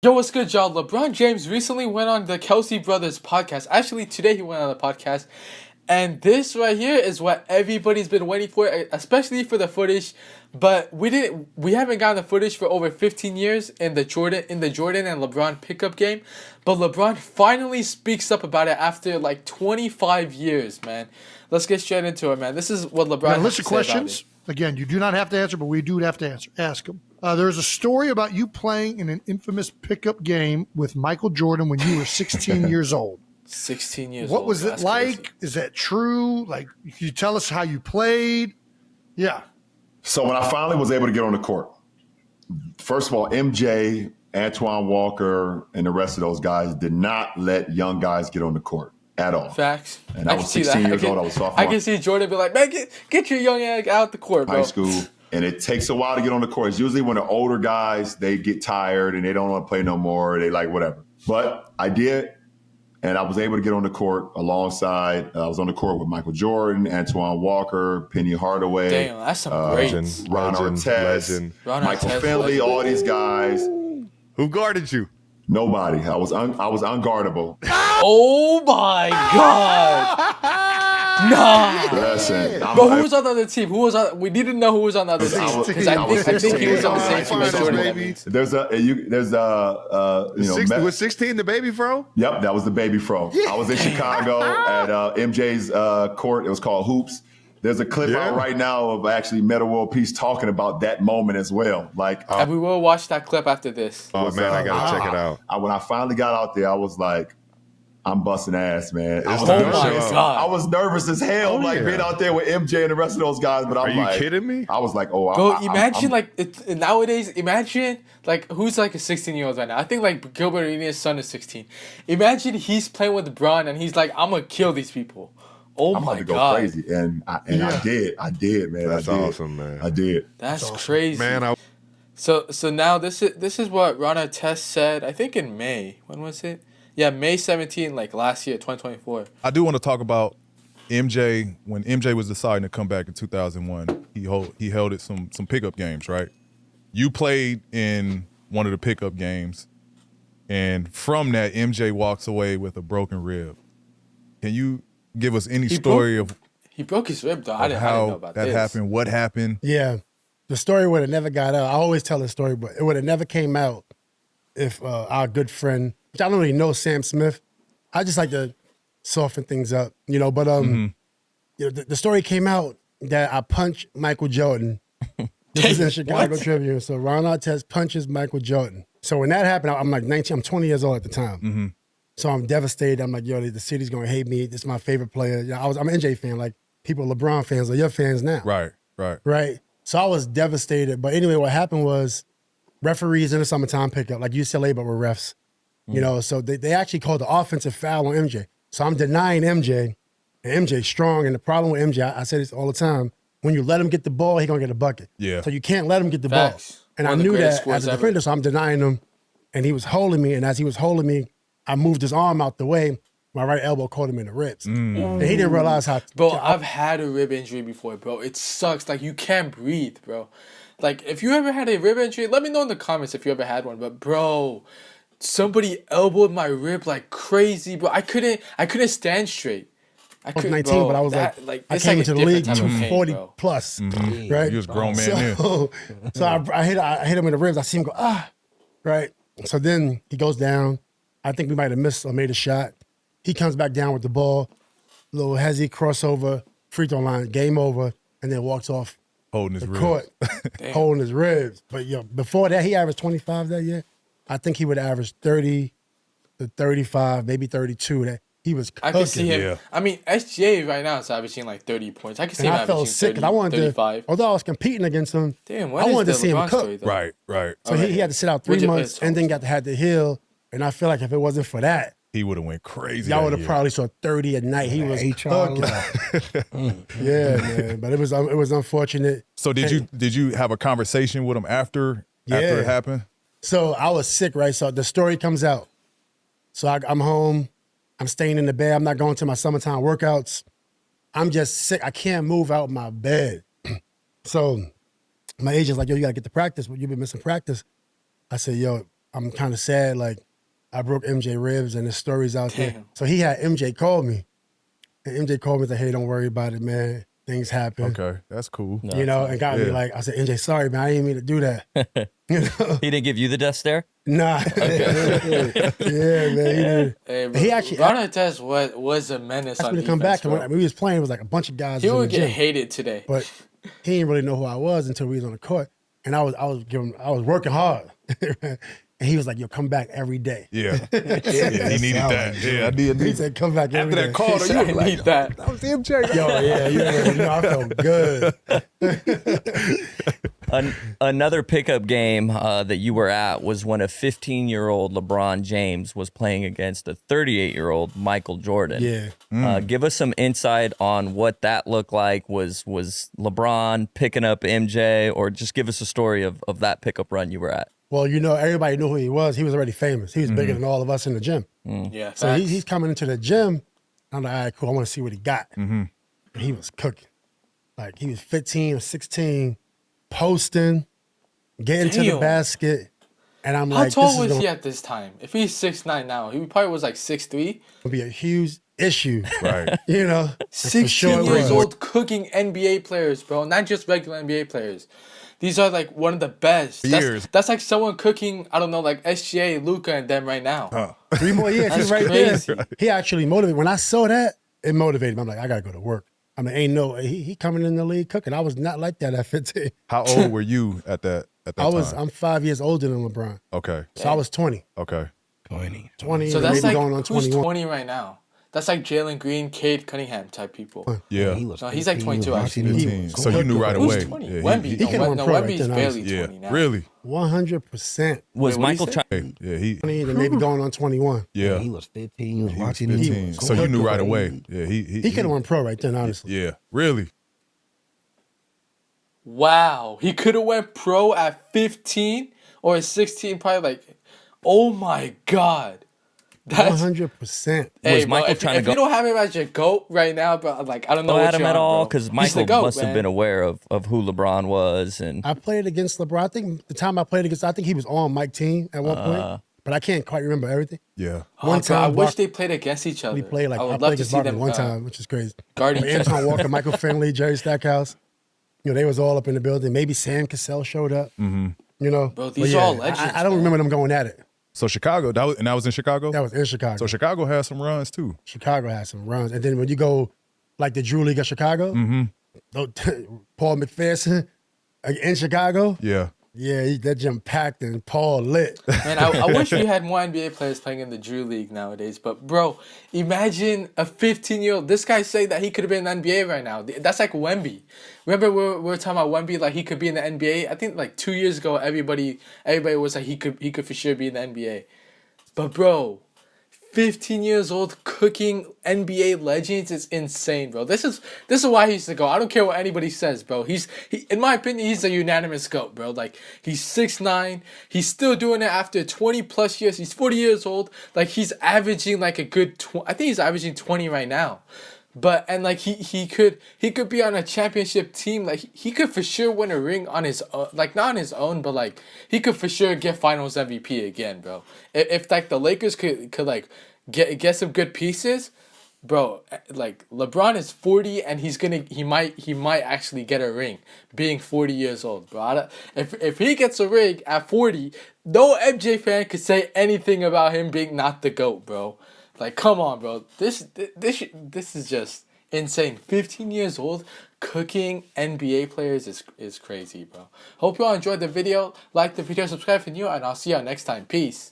Yo, what's good, y'all? LeBron James recently went on the Kelce Brothers podcast. Actually, today he went on the podcast. And this right here is what everybody's been waiting for, especially for the footage. But we haven't gotten the footage for over 15 years in the Jordan and LeBron pickup game. But LeBron finally speaks up about it after like 25 years, man. Let's get straight into it, man. This is what LeBron has list to of say questions. Again, you do not have to answer, but we do have to ask them. There's a story about you playing in an infamous pickup game with Michael Jordan when you were 16 years old. 16 years What old. was it like? Crazy. Is that true? Like, can you tell us how you played? Yeah. So when I finally was able to get on the court, first of all, MJ, Antoine Walker, and the rest of those guys did not let young guys get on the court at all. Facts. And I was 16 years old. I was sophomore. I can see Jordan be like, man, get your young ass out the court, bro. High school. And it takes a while to get on the court. It's usually when the older guys, they get tired and they don't want to play no more. They like whatever. But I did. And I was able to get on the court alongside. I was on the court with Michael Jordan, Antoine Walker, Penny Hardaway. Damn, that's some great. Ron Artest, Michael Finley, all these guys. Who guarded you? Nobody. I was unguardable. Oh my God! Nah. Listen, but who was on the other team? Who was on? We need to know who was on the other team because I think he was on the same team as Jordan. Was 16 the baby fro? Yep, that was the baby fro. I was in Chicago at MJ's court. It was called Hoops. There's a clip out right now of actually Meta World Peace talking about that moment as well. Like, and we will watch that clip after this. Oh man, I gotta check it out. When I finally got out there, I was like, I'm busting ass, man. Oh my God. I was nervous as hell, being out there with MJ and the rest of those guys. But Are you kidding me? I was like, bro, imagine nowadays. Imagine who's like a 16-year-old right now. I think like Gilbert Arenas' son is 16. Imagine he's playing with LeBron and he's like, I'm gonna kill these people. Oh I'm my about to go God. crazy, and I did, man. That's awesome, man. I did. That's awesome. crazy, man. So now this is what Ron Artest said. I think in May. When was it? Yeah, May 17, like last year, 2024. I do want to talk about MJ. When MJ was deciding to come back in 2001, he held it some pickup games, right? You played in one of the pickup games, and from that, MJ walks away with a broken rib. Can you give us any story of he broke his rib, though? I didn't know about that this. happened? What happened? Yeah. The story would have never got out. I always tell the story, but it would have never came out if our good friend, which I don't really know Sam Smith. I just like to soften things up, but the story came out that I punched Michael Jordan. This is in Chicago Tribune. So Ron Artest punches Michael Jordan. So when that happened, I'm like 19, I'm 20 years old at the time. Mm-hmm. So I'm devastated. I'm like, yo, the city's gonna hate me. This is my favorite player. I'm an NJ fan. Like people LeBron fans are your fans now. Right. So I was devastated. But anyway, what happened was referees in the summertime pickup, like UCLA, but with refs. So they actually called the offensive foul on MJ. So I'm denying MJ, and MJ's strong. And the problem with MJ, I say this all the time, when you let him get the ball, he's going to get a bucket. Yeah. So you can't let him get the Facts. ball. And One I of the knew greatest that as a scores defender, ever. so I'm denying him. And he was holding me, and as he was holding me, I moved his arm out the way. My right elbow caught him in the ribs. And he didn't realize how... Bro, I've had a rib injury before, bro. It sucks. Like, you can't breathe, bro. Like, if you ever had a rib injury, let me know in the comments if you ever had one. But, bro, somebody elbowed my rib like crazy, bro. I couldn't stand straight. I was 19, bro, but I was I came into the league 240 plus, right? You was a grown man so I hit him in the ribs. I see him go, right? So then he goes down. I think we might have missed or made a shot. He comes back down with the ball, little hezzy crossover, free throw line, game over, and then walks off holding his the ribs. court, holding his ribs. But before that, he averaged 25 that year. I think he would average 30 to 35, maybe 32. That he was cooking. I can see him. Yeah. I mean, SGA right now is averaging like 30 points. I can see him And I felt averaging sick 30, because I wanted 35. to, although I was competing against him, Damn, I wanted to see him LeBron cook. story, though? Right. So he had to sit out 3 What'd you months play, and then had to heal. And I feel like if it wasn't for that, He would have went crazy. y'all that would have year. probably saw 30 at night. He was cooking. Yeah, man. But it was unfortunate. So did you have a conversation with him after it happened? So I was sick, right? So the story comes out. So I'm home. I'm staying in the bed. I'm not going to my summertime workouts. I'm just sick. I can't move out my bed. So my agent's like, yo, you got to get to practice. Well, you've been missing practice. I said, yo, I'm kind of sad. Like, I broke MJ ribs and the stories out there. Damn. So he had MJ call me. And MJ called me and said, hey, don't worry about it, man. Things happen. Okay, that's cool. No, You know, that's and got me Yeah. like, I said, MJ, sorry, man. I didn't mean to do that. You know? He didn't give you the death stare? Nah. Yeah, man. He did. Hey, bro, He actually Ron Artest was a menace asked on me to come defense, back. And bro. when we was playing, it was like a bunch of guys He in the would get gym. hated today. But he didn't really know who I was until we was on the court. And I was working hard. And he was like, yo, come back every day. Yeah, yeah, he needed that. Yeah, I did. He said, come back every After day. that call, He you said, were I like, need that. that was MJ. Yo, yeah, you already know, I felt good. Another pickup game that you were at was when a 15-year-old LeBron James was playing against a 38-year-old Michael Jordan. Yeah. Give us some insight on what that looked like. Was LeBron picking up MJ, or just give us a story of that pickup run you were at? Well, you know, everybody knew who he was. He was already famous. He was bigger than all of us in the gym. Yeah, So facts. he's coming into the gym. I'm like, all right, cool. I want to see what he got. And he was cooking. Like, he was 15 or 16, posting, getting to the Damn. basket. And I'm How like, tall this is was going he to at this time? If he's 6'9" now, he probably was like 6'3". be a huge issue. Right. You know? And for 16 sure it years was. old cooking NBA players, bro. Not just regular NBA players. These are like one of the best. Years. That's like someone cooking, I don't know, like SGA, Luka, and them right now. 3 more years. He's That's right crazy. there. He actually motivated. When I saw that, it motivated me. I'm like, I got to go to work. I mean, he coming in the league cooking. I was not like that at 15. How old were you at that time? I'm 5 years older than LeBron. Okay. So I was 20. Okay. 20 So and that's maybe like, going on who's 21. 20 right now? That's like Jalen Green, Cade Cunningham type people. Yeah. No, he's like 22 actually. 15. So you knew right Who's away. Who's 20? Yeah, Wemby. he could've no, won no, pro right Wemby's then, barely yeah. 20 now. Really? 100%. Was Wait, what'd he Michael say? trying? Yeah. He. 20 and maybe going on 21. Yeah. He was 15. He was He was watching 15. So you knew right away. Yeah. He could have won pro right then, honestly. Yeah. Really? Wow. He could have went pro at 15 or 16, probably like, oh my God. That's 100%. Hey, Was bro, Michael if, trying to if go- you don't have him as your GOAT right now, bro, like, I don't know Know what at him you're at on, all? bro. Because He's the Michael GOAT, must have man. been aware of who LeBron was, and I played against LeBron. I think the time I played against, I think he was on Mike's team at one point. But I can't quite remember everything. Yeah. Oh, One bro, I time, wish Bar- they played against each other. We played like I I would played love to against see Barkley them one time, which is crazy. guard With each other. Antoine Walker, Michael Finley, Jerry Stackhouse. You know, they was all up in the building. Maybe Sam Cassell showed up. You know, Bro, But these are all legends, I don't man. remember them going at it. So Chicago. That was in Chicago. That was in Chicago. So Chicago had some runs too. Chicago has some runs, and then when you go like the Drew League of Chicago, Paul McPherson in Chicago, Yeah. yeah, that gym packed and Paul lit. Man, I wish we had more NBA players playing in the Drew League nowadays. But, bro, imagine a 15-year-old. This guy saying that he could have been in the NBA right now. That's like Wemby. Remember we were talking about Wemby, like he could be in the NBA? I think like 2 years ago, everybody was like he could for sure be in the NBA. But, bro, 15 years old cooking NBA legends is insane, bro. This is why he's the GOAT. I don't care what anybody says, bro. He in my opinion, he's a unanimous GOAT, bro. Like, he's 6'9". He's still doing it after 20 plus years. He's 40 years old. Like, he's averaging like a good I think he's averaging 20 right now. But and like he could be on a championship team. Like he could for sure win a ring on his own, like not on his own, but like he could for sure get Finals MVP again, bro. If like the Lakers could like get some good pieces, bro. Like LeBron is 40 and he might actually get a ring, being 40 years old, bro. If he gets a ring at 40, no MJ fan could say anything about him being not the GOAT, bro. Like, come on, bro. This is just insane. 15 years old, cooking NBA players is crazy, bro. Hope you all enjoyed the video. Like the video, subscribe if you're new, and I'll see y'all next time. Peace.